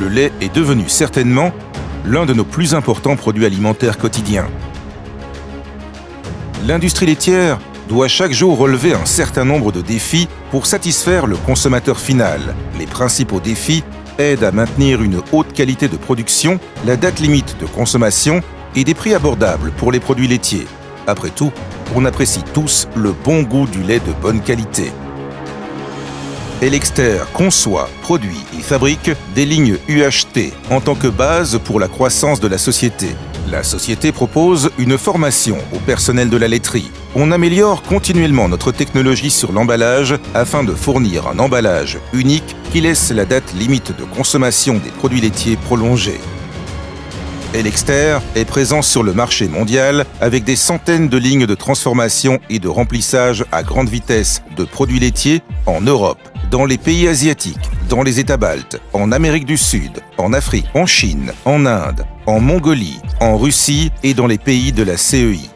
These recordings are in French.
le lait est devenu certainement l'un de nos plus importants produits alimentaires quotidiens. L'industrie laitière doit chaque jour relever un certain nombre de défis pour satisfaire le consommateur final. Les principaux défis aident à maintenir une haute qualité de production, la date limite de consommation et des prix abordables pour les produits laitiers. Après tout, on apprécie tous le bon goût du lait de bonne qualité. Elexter conçoit, produit et fabrique des lignes UHT en tant que base pour la croissance de la société. La société propose une formation au personnel de la laiterie. On améliore continuellement notre technologie sur l'emballage afin de fournir un emballage unique qui laisse la date limite de consommation des produits laitiers prolongée. Elexter est présent sur le marché mondial avec des centaines de lignes de transformation et de remplissage à grande vitesse de produits laitiers en Europe, dans les pays asiatiques, dans les États baltes, en Amérique du Sud, en Afrique, en Chine, en Inde, en Mongolie, en Russie et dans les pays de la CEI.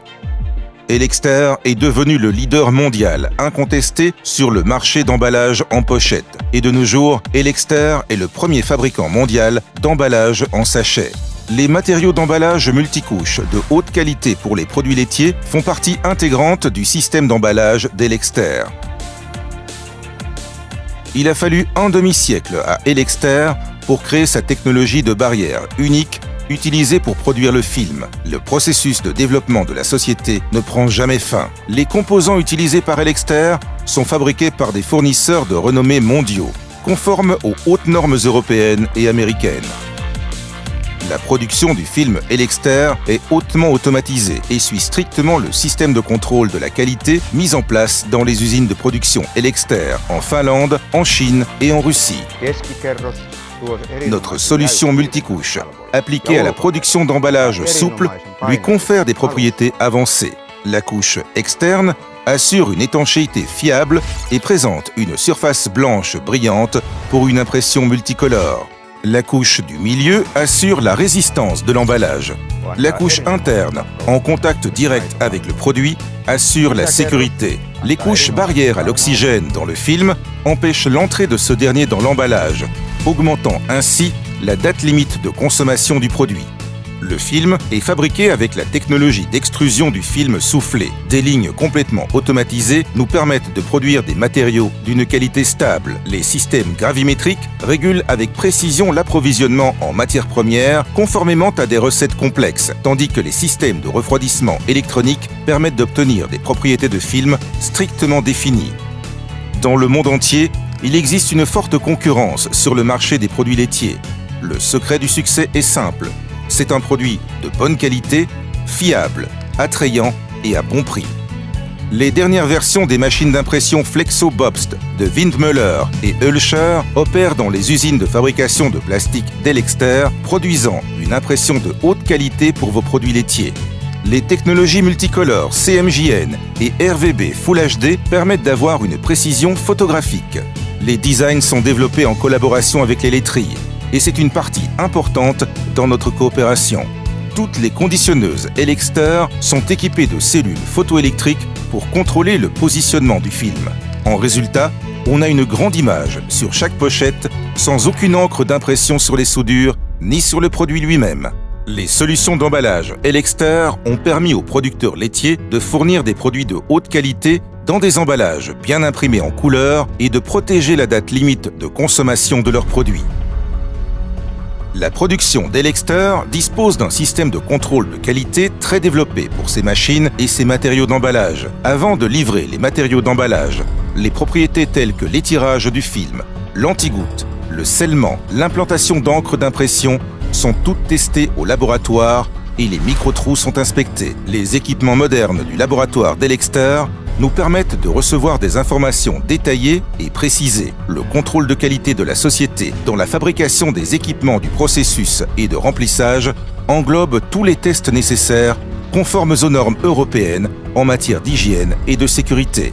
Elexter est devenu le leader mondial incontesté sur le marché d'emballage en pochette. Et de nos jours, Elexter est le premier fabricant mondial d'emballage en sachet. Les matériaux d'emballage multicouches de haute qualité pour les produits laitiers font partie intégrante du système d'emballage d'Elexter. Il a fallu un demi-siècle à Elexter pour créer sa technologie de barrière unique utilisée pour produire le film. Le processus de développement de la société ne prend jamais fin. Les composants utilisés par Elexter sont fabriqués par des fournisseurs de renommée mondiaux, conformes aux hautes normes européennes et américaines. La production du film Elexter est hautement automatisée et suit strictement le système de contrôle de la qualité mis en place dans les usines de production Elexter en Finlande, en Chine et en Russie. Notre solution multicouche, appliquée à la production d'emballages souples, lui confère des propriétés avancées. La couche externe assure une étanchéité fiable et présente une surface blanche brillante pour une impression multicolore. La couche du milieu assure la résistance de l'emballage. La couche interne, en contact direct avec le produit, assure la sécurité. Les couches barrières à l'oxygène dans le film empêchent l'entrée de ce dernier dans l'emballage, augmentant ainsi la date limite de consommation du produit. Le film est fabriqué avec la technologie d'extrusion du film soufflé. Des lignes complètement automatisées nous permettent de produire des matériaux d'une qualité stable. Les systèmes gravimétriques régulent avec précision l'approvisionnement en matières premières conformément à des recettes complexes, tandis que les systèmes de refroidissement électronique permettent d'obtenir des propriétés de film strictement définies. Dans le monde entier, il existe une forte concurrence sur le marché des produits laitiers. Le secret du succès est simple. C'est un produit de bonne qualité, fiable, attrayant et à bon prix. Les dernières versions des machines d'impression Flexo Bobst de Windmöller et Hölscher opèrent dans les usines de fabrication de plastique d'Elexter, produisant une impression de haute qualité pour vos produits laitiers. Les technologies multicolores CMJN et RVB Full HD permettent d'avoir une précision photographique. Les designs sont développés en collaboration avec les laiteries. Et c'est une partie importante dans notre coopération. Toutes les conditionneuses Elexter sont équipées de cellules photoélectriques pour contrôler le positionnement du film. En résultat, on a une grande image sur chaque pochette, sans aucune encre d'impression sur les soudures, ni sur le produit lui-même. Les solutions d'emballage Elexter ont permis aux producteurs laitiers de fournir des produits de haute qualité dans des emballages bien imprimés en couleur et de protéger la date limite de consommation de leurs produits. La production d'Elexter dispose d'un système de contrôle de qualité très développé pour ses machines et ses matériaux d'emballage. Avant de livrer les matériaux d'emballage, les propriétés telles que l'étirage du film, l'anti-goutte, le scellement, l'implantation d'encre d'impression sont toutes testées au laboratoire et les micro-trous sont inspectés. Les équipements modernes du laboratoire d'Elexter nous permettent de recevoir des informations détaillées et précisées. Le contrôle de qualité de la société dans la fabrication des équipements du processus et de remplissage englobe tous les tests nécessaires conformes aux normes européennes en matière d'hygiène et de sécurité.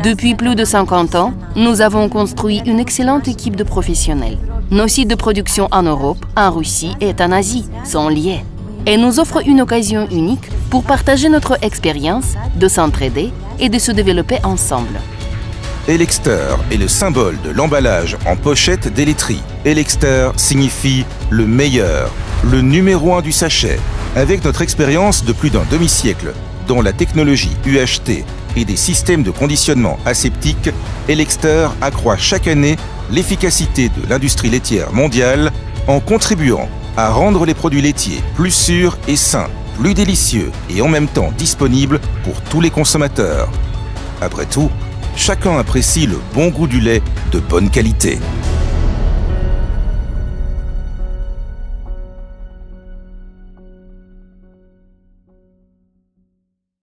Depuis plus de 50 ans, nous avons construit une excellente équipe de professionnels. Nos sites de production en Europe, en Russie et en Asie sont liés et nous offrent une occasion unique pour partager notre expérience, de s'entraider et de se développer ensemble. Elexter est le symbole de l'emballage en pochette des laiteries. Elexter signifie le meilleur, le numéro 1 du sachet. Avec notre expérience de plus d'un demi-siècle, dont la technologie UHT et des systèmes de conditionnement aseptique, Elexter accroît chaque année l'efficacité de l'industrie laitière mondiale en contribuant à rendre les produits laitiers plus sûrs et sains, plus délicieux et en même temps disponibles pour tous les consommateurs. Après tout, chacun apprécie le bon goût du lait de bonne qualité.